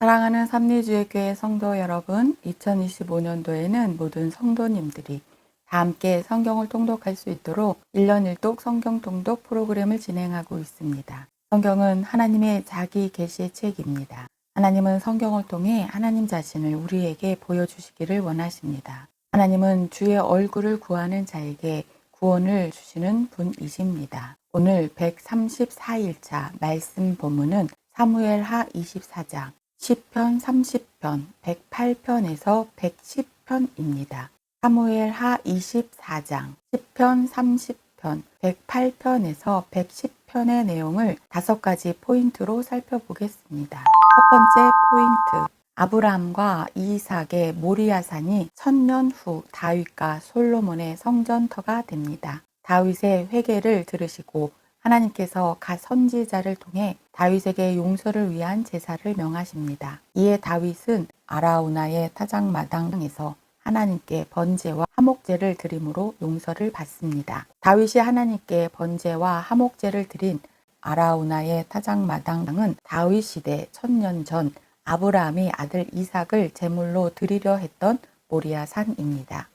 사랑하는 삼리주의교회 성도 여러분, 2025년도에는 모든 성도님들이 다 함께 성경을 통독할 수 있도록 1년 1독 성경 통독 프로그램을 진행하고 있습니다. 성경은 하나님의 자기 계시의 책입니다. 하나님은 성경을 통해 하나님 자신을 우리에게 보여주시기를 원하십니다. 하나님은 주의 얼굴을 구하는 자에게 구원을 주시는 분이십니다. 오늘 134일차 말씀 본문은 사무엘하 24장, 시편 30편, 108편에서 110편입니다. 사무엘하 24장, 시편 30편, 108편에서 110편의 내용을 5가지 포인트로 살펴보겠습니다. 첫 번째 포인트, 아브라함과 이삭의 모리아산이 1000년 후 다윗과 솔로몬의 성전터가 됩니다. 다윗의 회개를 들으시고 하나님께서 갓 선지자를 통해 다윗에게 용서를 위한 제사를 명하십니다. 이에 다윗은 아라우나의 타작마당에서 하나님께 번제와 화목제를 드림으로 용서를 받습니다. 다윗이 하나님께 번제와 화목제를 드린 아라우나의 타작마당은 다윗 시대 1000년 전 아브라함이 아들 이삭을 제물로 드리려 했던 모리아산입니다.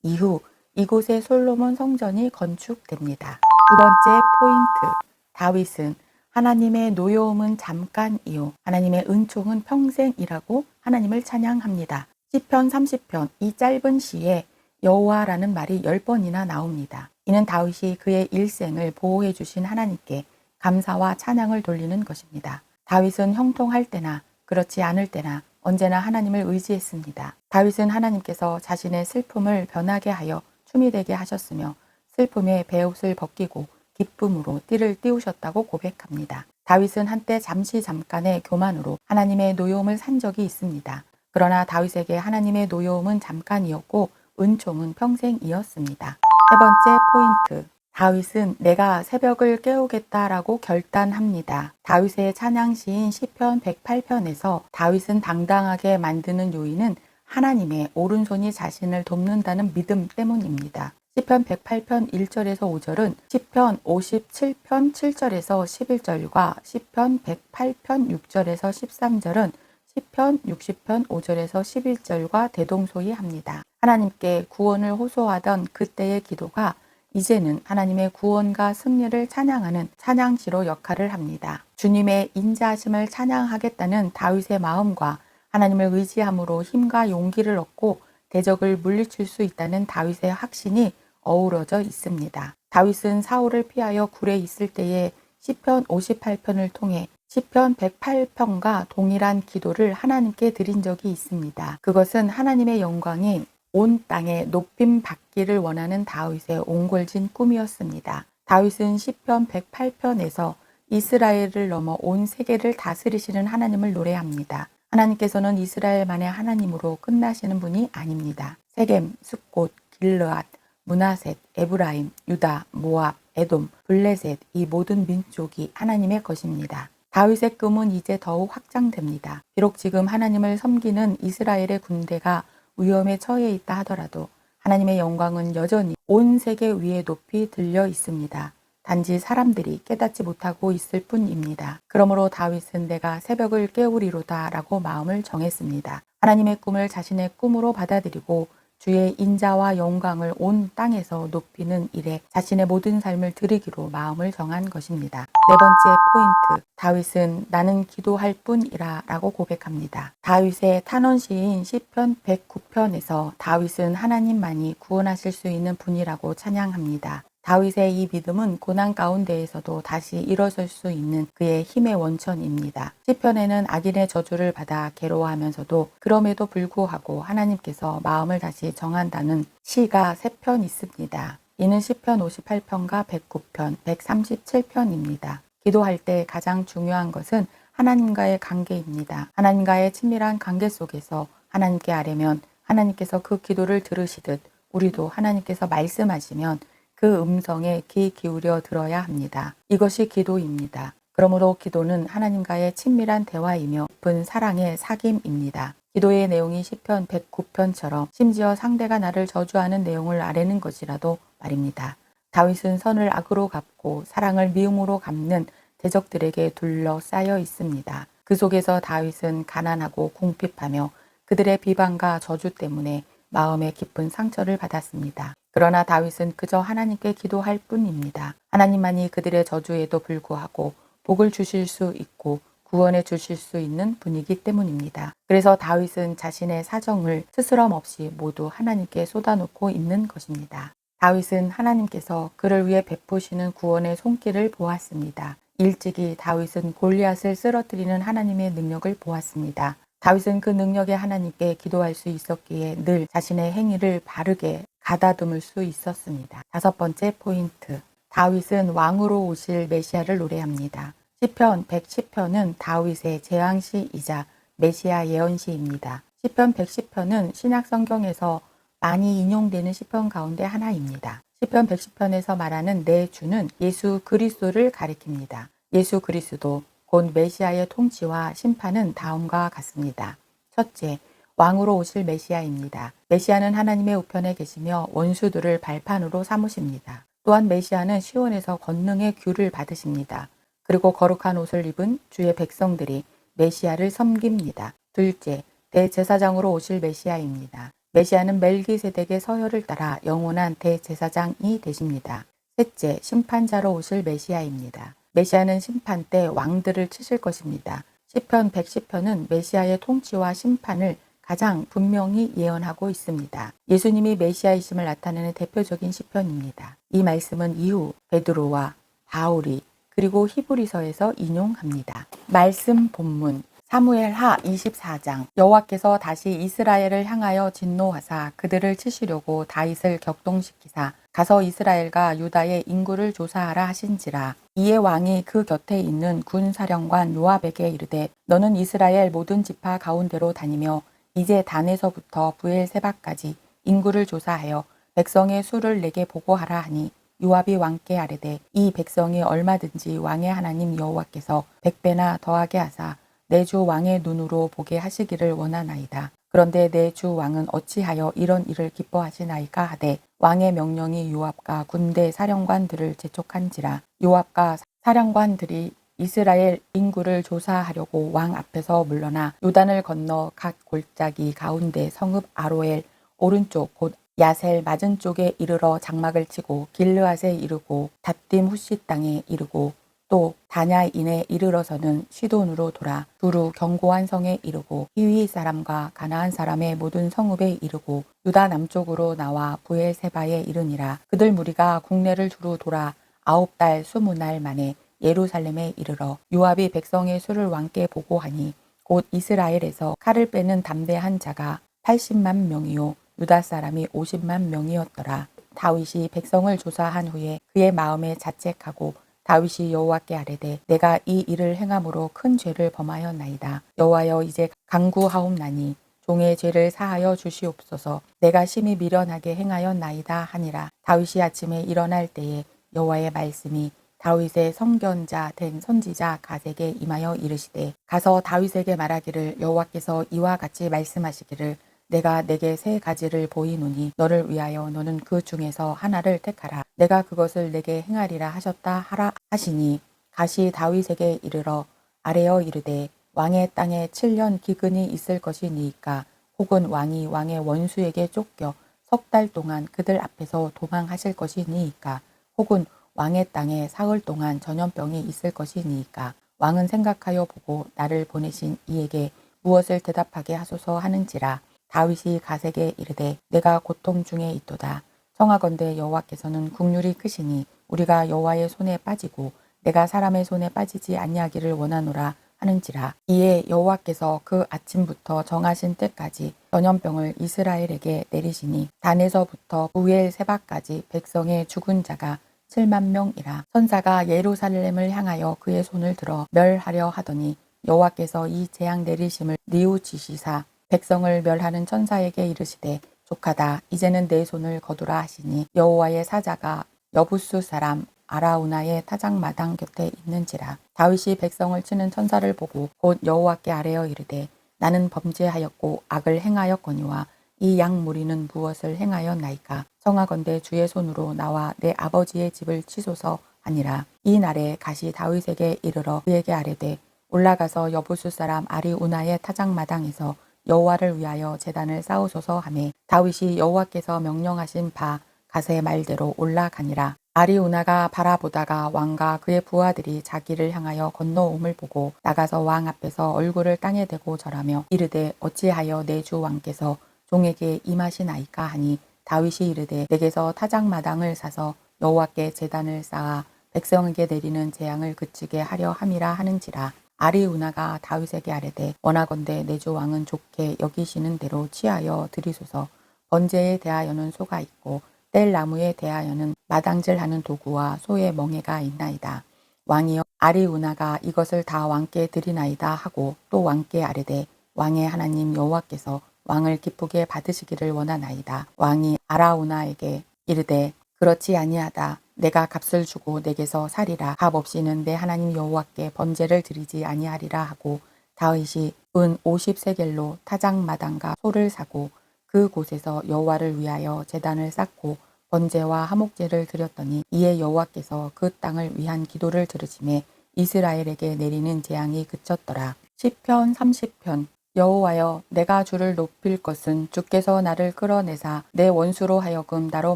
이후 이곳에 솔로몬 성전이 건축됩니다. 두 번째 포인트, 다윗은 하나님의 노여움은 잠깐이요 하나님의 은총은 평생이라고 하나님을 찬양합니다. 시편 30편, 이 짧은 시에 여호와라는 말이 10번이나 나옵니다. 이는 다윗이 그의 일생을 보호해 주신 하나님께 감사와 찬양을 돌리는 것입니다. 다윗은 형통할 때나 그렇지 않을 때나 언제나 하나님을 의지했습니다. 다윗은 하나님께서 자신의 슬픔을 변하게 하여 춤이 되게 하셨으며 슬픔에 베옷을 벗기고 기쁨으로 띠를 띄우셨다고 고백합니다. 다윗은 한때 잠깐의 교만으로 하나님의 노여움을 산 적이 있습니다. 그러나 다윗에게 하나님의 노여움은 잠깐이었고 은총은 평생이었습니다. 세 번째 포인트, 다윗은 내가 새벽을 깨우겠다라고 결단합니다. 다윗의 찬양시인 시편 108편에서 다윗은 당당하게 만드는 요인은 하나님의 오른손이 자신을 돕는다는 믿음 때문입니다. 시편 108편 1절에서 5절은 시편 57편 7절에서 11절과 시편 108편 6절에서 13절은 시편 60편 5절에서 11절과 대동소이합니다. 하나님께 구원을 호소하던 그때의 기도가 이제는 하나님의 구원과 승리를 찬양하는 찬양시로 역할을 합니다. 주님의 인자하심을 찬양하겠다는 다윗의 마음과 하나님을 의지함으로 힘과 용기를 얻고 대적을 물리칠 수 있다는 다윗의 확신이 어우러져 있습니다. 다윗은 사울을 피하여 굴에 있을 때에 시편 58편을 통해 시편 108편과 동일한 기도를 하나님께 드린 적이 있습니다. 그것은 하나님의 영광이 온 땅에 높임 받기를 원하는 다윗의 옹골진 꿈이었습니다. 다윗은 시편 108편에서 이스라엘을 넘어 온 세계를 다스리시는 하나님을 노래합니다. 하나님께서는 이스라엘만의 하나님으로 끝나시는 분이 아닙니다. 세겜, 숫곳, 길르앗, 므낫셋, 에브라임, 유다, 모압, 에돔, 블레셋 이 모든 민족이 하나님의 것입니다. 다윗의 꿈은 이제 더욱 확장됩니다. 비록 지금 하나님을 섬기는 이스라엘의 군대가 위험에 처해 있다 하더라도 하나님의 영광은 여전히 온 세계 위에 높이 들려 있습니다. 단지 사람들이 깨닫지 못하고 있을 뿐입니다. 그러므로 다윗은 내가 새벽을 깨우리로다 라고 마음을 정했습니다. 하나님의 꿈을 자신의 꿈으로 받아들이고 주의 인자와 영광을 온 땅에서 높이는 일에 자신의 모든 삶을 드리기로 마음을 정한 것입니다. 네 번째 포인트, 다윗은 나는 기도할 뿐이라 라고 고백합니다. 다윗의 탄원시인 시편 109편에서 다윗은 하나님만이 구원하실 수 있는 분이라고 찬양합니다. 다윗의 이 믿음은 고난 가운데에서도 다시 일어설 수 있는 그의 힘의 원천입니다. 시편에는 악인의 저주를 받아 괴로워하면서도 그럼에도 불구하고 하나님께서 마음을 다시 정한다는 시가 3편 있습니다. 이는 시편 58편과 109편, 137편입니다. 기도할 때 가장 중요한 것은 하나님과의 관계입니다. 하나님과의 친밀한 관계 속에서 하나님께 아뢰면 하나님께서 그 기도를 들으시듯 우리도 하나님께서 말씀하시면 그 음성에 귀 기울여 들어야 합니다. 이것이 기도입니다. 그러므로 기도는 하나님과의 친밀한 대화이며 깊은 사랑의 사귐입니다. 기도의 내용이 시편 109편처럼 심지어 상대가 나를 저주하는 내용을 아뢰는 것이라도 말입니다. 다윗은 선을 악으로 갚고 사랑을 미움으로 갚는 대적들에게 둘러싸여 있습니다. 그 속에서 다윗은 가난하고 궁핍하며 그들의 비방과 저주 때문에 마음에 깊은 상처를 받았습니다. 그러나 다윗은 그저 하나님께 기도할 뿐입니다. 하나님만이 그들의 저주에도 불구하고 복을 주실 수 있고 구원해 주실 수 있는 분이기 때문입니다. 그래서 다윗은 자신의 사정을 스스럼 없이 모두 하나님께 쏟아놓고 있는 것입니다. 다윗은 하나님께서 그를 위해 베푸시는 구원의 손길을 보았습니다. 일찍이 다윗은 골리앗을 쓰러뜨리는 하나님의 능력을 보았습니다. 다윗은 그 능력의 하나님께 기도할 수 있었기에 늘 자신의 행위를 바르게 가다듬을 수 있었습니다. 5번째 포인트. 다윗은 왕으로 오실 메시아를 노래합니다. 시편 110편은 다윗의 제왕시이자 메시아 예언시입니다. 시편 110편은 신약 성경에서 많이 인용되는 시편 가운데 하나입니다. 시편 110편에서 말하는 내 주는 예수 그리스도를 가리킵니다. 예수 그리스도 곧 메시아의 통치와 심판은 다음과 같습니다. 첫째, 왕으로 오실 메시아입니다. 메시아는 하나님의 우편에 계시며 원수들을 발판으로 삼으십니다. 또한 메시아는 시온에서 권능의 규를 받으십니다. 그리고 거룩한 옷을 입은 주의 백성들이 메시아를 섬깁니다. 둘째, 대제사장으로 오실 메시아입니다. 메시아는 멜기세덱의 서열을 따라 영원한 대제사장이 되십니다. 셋째, 심판자로 오실 메시아입니다. 메시아는 심판 때 왕들을 치실 것입니다. 시편 110편은 메시아의 통치와 심판을 가장 분명히 예언하고 있습니다. 예수님이 메시아이심을 나타내는 대표적인 시편입니다. 이 말씀은 이후 베드로와 바울이 그리고 히브리서에서 인용합니다. 말씀 본문 사무엘하 24장. 여호와께서 다시 이스라엘을 향하여 진노하사 그들을 치시려고 다윗을 격동시키사 가서 이스라엘과 유다의 인구를 조사하라 하신지라. 이에 왕이 그 곁에 있는 군사령관 요압에게 이르되 너는 이스라엘 모든 지파 가운데로 다니며 이제 단에서부터 부엘세바까지 인구를 조사하여 백성의 수를 내게 보고하라 하니 요압이 왕께 아뢰되 이 백성이 얼마든지 왕의 하나님 여호와께서 100배나 더하게 하사 내 주 왕의 눈으로 보게 하시기를 원하나이다. 그런데 내 주 왕은 어찌하여 이런 일을 기뻐하시나이까 하되 왕의 명령이 요압과 군대 사령관들을 재촉한지라. 요압과 사령관들이 이스라엘 인구를 조사하려고 왕 앞에서 물러나 요단을 건너 각 골짜기 가운데 성읍 아로엘 오른쪽 곧 야셀 맞은 쪽에 이르러 장막을 치고 길르앗에 이르고 닷딤 후시 땅에 이르고 또 다냐인에 이르러서는 시돈으로 돌아 두루 견고한 성에 이르고 히위 사람과 가나안 사람의 모든 성읍에 이르고 유다 남쪽으로 나와 부엘세바에 이르니라. 그들 무리가 국내를 두루 돌아 9달 20날 만에 예루살렘에 이르러 요압이 백성의 수를 왕께 보고하니 곧 이스라엘에서 칼을 빼는 담대한 자가 80만 명이요 유다 사람이 50만 명이었더라. 다윗이 백성을 조사한 후에 그의 마음에 자책하고 다윗이 여호와께 아뢰되 내가 이 일을 행함으로 큰 죄를 범하였나이다. 여호와여 이제 간구하옵나니 종의 죄를 사하여 주시옵소서. 내가 심히 미련하게 행하였나이다 하니라. 다윗이 아침에 일어날 때에 여호와의 말씀이 다윗의 성견자 된 선지자 갓에게 임하여 이르시되 가서 다윗에게 말하기를 여호와께서 이와 같이 말씀하시기를 내가 내게 3가지를 보이노니 너를 위하여 너는 그 중에서 하나를 택하라. 내가 그것을 내게 행하리라 하셨다 하라 하시니 갓이 다윗에게 이르러 아뢰어 이르되 왕의 땅에 7년 기근이 있을 것이니이까 혹은 왕이 왕의 원수에게 쫓겨 3달 동안 그들 앞에서 도망하실 것이니이까 혹은 왕의 땅에 사흘 동안 전염병이 있을 것이니이까 왕은 생각하여 보고 나를 보내신 이에게 무엇을 대답하게 하소서 하는지라. 다윗이 갓에게 이르되 내가 고통 중에 있도다. 청하건대 여호와께서는 국률이 크시니 우리가 여호와의 손에 빠지고 내가 사람의 손에 빠지지 아니하기를 원하노라 하는지라. 이에 여호와께서 그 아침부터 정하신 때까지 전염병을 이스라엘에게 내리시니 단에서부터 부엘세바까지 백성의 죽은 자가 7만 명이라. 천사가 예루살렘을 향하여 그의 손을 들어 멸하려 하더니 여호와께서 이 재앙 내리심을 뉘우치시사 백성을 멸하는 천사에게 이르시되 족하다. 이제는 내 손을 거두라 하시니 여호와의 사자가 여부수 사람 아라우나의 타작마당 곁에 있는지라. 다윗이 백성을 치는 천사를 보고 곧 여호와께 아뢰어 이르되 나는 범죄하였고 악을 행하였거니와 이 양 무리는 무엇을 행하였나이까. 청하건대 주의 손으로 나와 내 아버지의 집을 치소서 하니라. 이 날에 갓이 다윗에게 이르러 그에게 아뢰되 올라가서 여부수 사람 아리우나의 타작마당에서 여호와를 위하여 제단을 쌓으소서 하매 다윗이 여호와께서 명령하신 바 갓의 말대로 올라가니라. 아리우나가 바라보다가 왕과 그의 부하들이 자기를 향하여 건너옴을 보고 나가서 왕 앞에서 얼굴을 땅에 대고 절하며 이르되 어찌하여 내 주 왕께서 종에게 임하시나이까 하니 다윗이 이르되 내게서 타작마당을 사서 여호와께 제단을 쌓아 백성에게 내리는 재앙을 그치게 하려 함이라 하는지라. 아리우나가 다윗에게 아뢰되 원하건대 내 주 왕은 좋게 여기시는 대로 취하여 드리소서. 번제에 대하여는 소가 있고 뗄 나무에 대하여는 마당질하는 도구와 소의 멍에가 있나이다. 왕이여 아리우나가 이것을 다 왕께 드리나이다 하고 또 왕께 아뢰되 왕의 하나님 여호와께서 왕을 기쁘게 받으시기를 원하나이다. 왕이 아라우나에게 이르되 그렇지 아니하다. 내가 값을 주고 내게서 살이라. 값 없이는 내 하나님 여호와께 번제를 드리지 아니하리라 하고 다윗이 은 50세겔로 타작마당과 소를 사고 그 곳에서 여호와를 위하여 제단을 쌓고 번제와 화목제를 드렸더니 이에 여호와께서 그 땅을 위한 기도를 들으시매 이스라엘에게 내리는 재앙이 그쳤더라. 시편 30편. 여호와여 내가 주를 높일 것은 주께서 나를 끌어내사 내 원수로 하여금 나로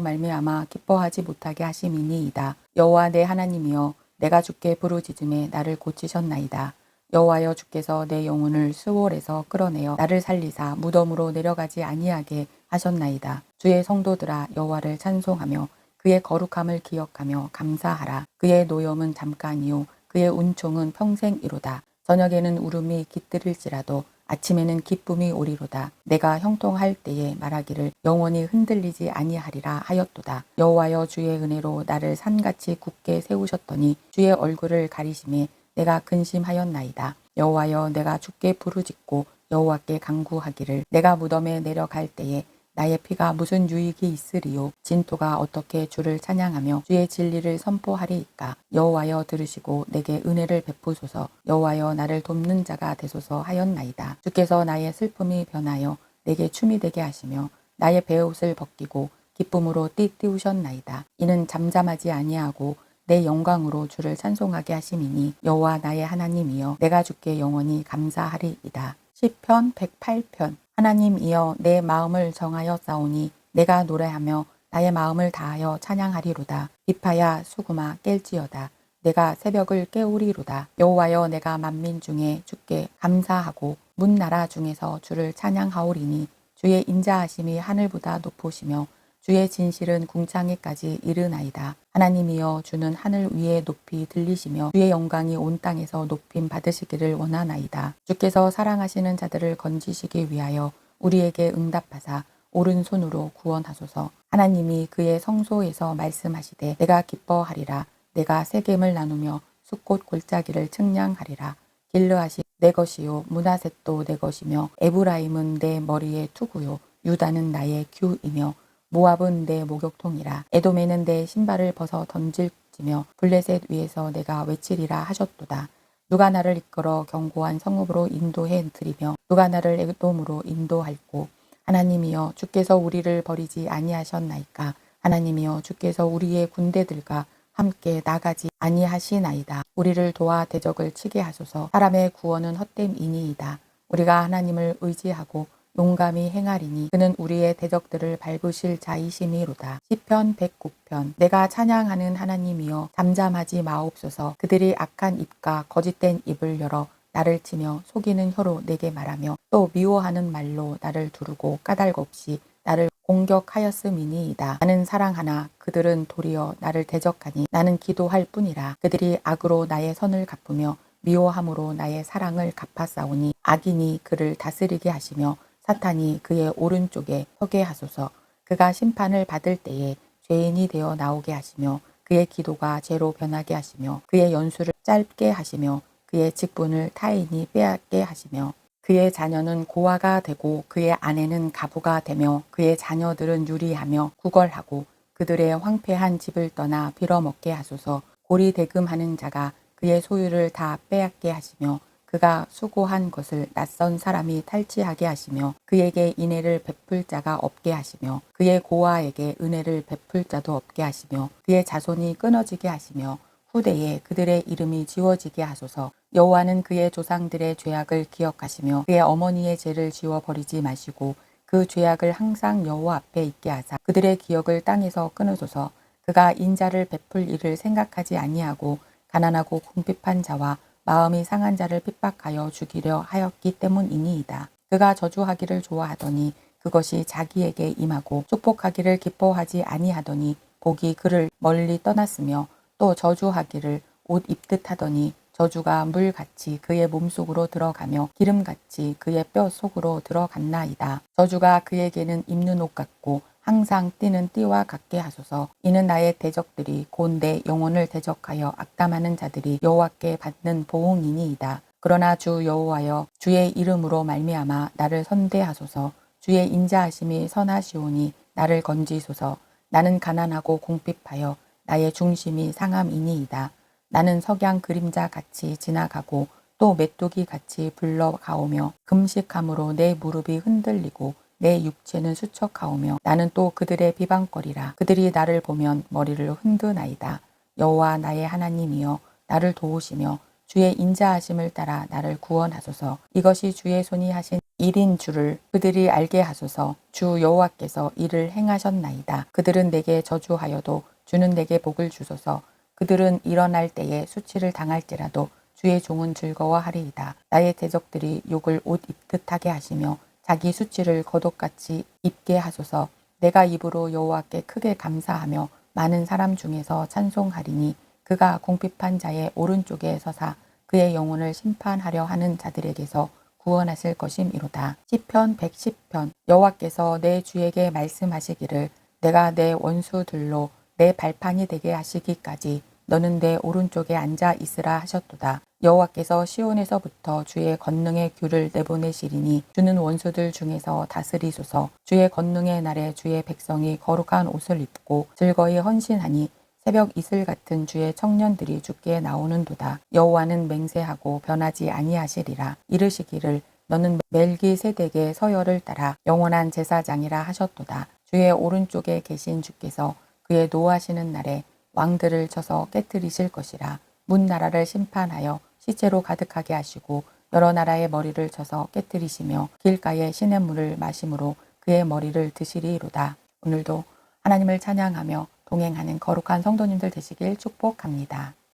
말미암아 기뻐하지 못하게 하심이니이다. 여호와 내 하나님이여 내가 주께 부르짖음에 나를 고치셨나이다. 여호와여 주께서 내 영혼을 스올에서 끌어내어 나를 살리사 무덤으로 내려가지 아니하게 하셨나이다. 주의 성도들아 여호와를 찬송하며 그의 거룩함을 기억하며 감사하라. 그의 노염은 잠깐이요 그의 운총은 평생이로다. 저녁에는 울음이 깃들일지라도 아침에는 기쁨이 오리로다. 내가 형통할 때에 말하기를 영원히 흔들리지 아니하리라 하였도다. 여호와여 주의 은혜로 나를 산같이 굳게 세우셨더니 주의 얼굴을 가리심에 내가 근심하였나이다. 여호와여 내가 주께 부르짖고 여호와께 간구하기를 내가 무덤에 내려갈 때에 나의 피가 무슨 유익이 있으리요. 진토가 어떻게 주를 찬양하며 주의 진리를 선포하리이까. 여호와여 들으시고 내게 은혜를 베푸소서. 여호와여 나를 돕는 자가 되소서 하였나이다. 주께서 나의 슬픔이 변하여 내게 춤이 되게 하시며 나의 베옷을 벗기고 기쁨으로 띠띠우셨나이다. 이는 잠잠하지 아니하고 내 영광으로 주를 찬송하게 하심이니 여호와 나의 하나님이여 내가 주께 영원히 감사하리이다. 시편 108편. 하나님이여 내 마음을 정하여 싸우니 내가 노래하며 나의 마음을 다하여 찬양하리로다. 비파야 수구마 깰지어다. 내가 새벽을 깨우리로다. 여호와여 내가 만민 중에 주께 감사하고 문나라 중에서 주를 찬양하오리니 주의 인자하심이 하늘보다 높으시며 주의 진실은 궁창에까지 이르나이다. 하나님이여 주는 하늘 위에 높이 들리시며 주의 영광이 온 땅에서 높임 받으시기를 원하나이다. 주께서 사랑하시는 자들을 건지시기 위하여 우리에게 응답하사 오른손으로 구원하소서. 하나님이 그의 성소에서 말씀하시되 내가 기뻐하리라. 내가 세겜을 나누며 숫꽃 골짜기를 측량하리라. 길르앗이 내 것이요 므낫셋도 내 것이며 에브라임은 내 머리의 투구요 유다는 나의 규이며 모압은 내 목욕통이라. 에돔에는 내 신발을 벗어 던질지며 블레셋 위에서 내가 외치리라 하셨도다. 누가 나를 이끌어 견고한 성읍으로 인도해 드리며 누가 나를 에돔으로 인도할꼬. 하나님이여 주께서 우리를 버리지 아니하셨나이까. 하나님이여 주께서 우리의 군대들과 함께 나가지 아니하시나이다. 우리를 도와 대적을 치게 하소서. 사람의 구원은 헛됨이니이다. 우리가 하나님을 의지하고 용감히 행하리니 그는 우리의 대적들을 밟으실 자이심이로다. 시편 109편. 내가 찬양하는 하나님이여 잠잠하지 마옵소서. 그들이 악한 입과 거짓된 입을 열어 나를 치며 속이는 혀로 내게 말하며 또 미워하는 말로 나를 두르고 까닭 없이 나를 공격하였음이니이다. 나는 사랑하나 그들은 도리어 나를 대적하니 나는 기도할 뿐이라. 그들이 악으로 나의 선을 갚으며 미워함으로 나의 사랑을 갚아싸우니 악인이 그를 다스리게 하시며 사탄이 그의 오른쪽에 서게 하소서. 그가 심판을 받을 때에 죄인이 되어 나오게 하시며 그의 기도가 죄로 변하게 하시며 그의 연수를 짧게 하시며 그의 직분을 타인이 빼앗게 하시며 그의 자녀는 고아가 되고 그의 아내는 가부가 되며 그의 자녀들은 유리하며 구걸하고 그들의 황폐한 집을 떠나 빌어먹게 하소서. 고리대금하는 자가 그의 소유를 다 빼앗게 하시며 그가 수고한 것을 낯선 사람이 탈취하게 하시며 그에게 인애를 베풀 자가 없게 하시며 그의 고아에게 은혜를 베풀 자도 없게 하시며 그의 자손이 끊어지게 하시며 후대에 그들의 이름이 지워지게 하소서. 여호와는 그의 조상들의 죄악을 기억하시며 그의 어머니의 죄를 지워버리지 마시고 그 죄악을 항상 여호와 앞에 있게 하사 그들의 기억을 땅에서 끊으소서. 그가 인자를 베풀 일을 생각하지 아니하고 가난하고 궁핍한 자와 마음이 상한 자를 핍박하여 죽이려 하였기 때문이니이다. 그가 저주하기를 좋아하더니 그것이 자기에게 임하고 축복하기를 기뻐하지 아니하더니 복이 그를 멀리 떠났으며 또 저주하기를 옷 입듯 하더니 저주가 물같이 그의 몸속으로 들어가며 기름같이 그의 뼈 속으로 들어갔나이다. 저주가 그에게는 입는 옷 같고 항상 뛰는 띠와 같게 하소서. 이는 나의 대적들이 곧 내 영혼을 대적하여 악담하는 자들이 여호와께 받는 보응이니이다. 그러나 주 여호와여, 주의 이름으로 말미암아 나를 선대하소서. 주의 인자하심이 선하시오니 나를 건지소서. 나는 가난하고 궁핍하여 나의 중심이 상함이니이다. 나는 석양 그림자 같이 지나가고 또 메뚜기 같이 불러가오며 금식함으로 내 무릎이 흔들리고 내 육체는 수척하오며 나는 또 그들의 비방거리라. 그들이 나를 보면 머리를 흔드나이다. 여호와 나의 하나님이여, 나를 도우시며 주의 인자하심을 따라 나를 구원하소서. 이것이 주의 손이 하신 일인 줄을 그들이 알게 하소서. 주 여호와께서 이를 행하셨나이다. 그들은 내게 저주하여도 주는 내게 복을 주소서. 그들은 일어날 때에 수치를 당할지라도 주의 종은 즐거워하리이다. 나의 대적들이 욕을 옷 입듯 하게 하시며 자기 수치를 겉옷같이 입게 하소서. 내가 입으로 여호와께 크게 감사하며 많은 사람 중에서 찬송하리니 그가 궁핍한 자의 오른쪽에 서사 그의 영혼을 심판하려 하는 자들에게서 구원하실 것임이로다. 시편 110편. 여호와께서 내 주에게 말씀하시기를 내가 내 원수들로 내 발판이 되게 하시기까지 너는 내 오른쪽에 앉아 있으라 하셨도다. 여호와께서 시온에서부터 주의 권능의 귤을 내보내시리니 주는 원수들 중에서 다스리소서. 주의 권능의 날에 주의 백성이 거룩한 옷을 입고 즐거이 헌신하니 새벽 이슬 같은 주의 청년들이 주께 나오는도다. 여호와는 맹세하고 변하지 아니하시리라. 이르시기를 너는 멜기세덱의 서열을 따라 영원한 제사장이라 하셨도다. 주의 오른쪽에 계신 주께서 그의 노하시는 날에 왕들을 쳐서 깨뜨리실 것이라. 문 나라를 심판하여 시체로 가득하게 하시고 여러 나라의 머리를 쳐서 깨뜨리시며 길가에 시냇물을 마심으로 그의 머리를 드시리로다. 오늘도 하나님을 찬양하며 동행하는 거룩한 성도님들 되시길 축복합니다.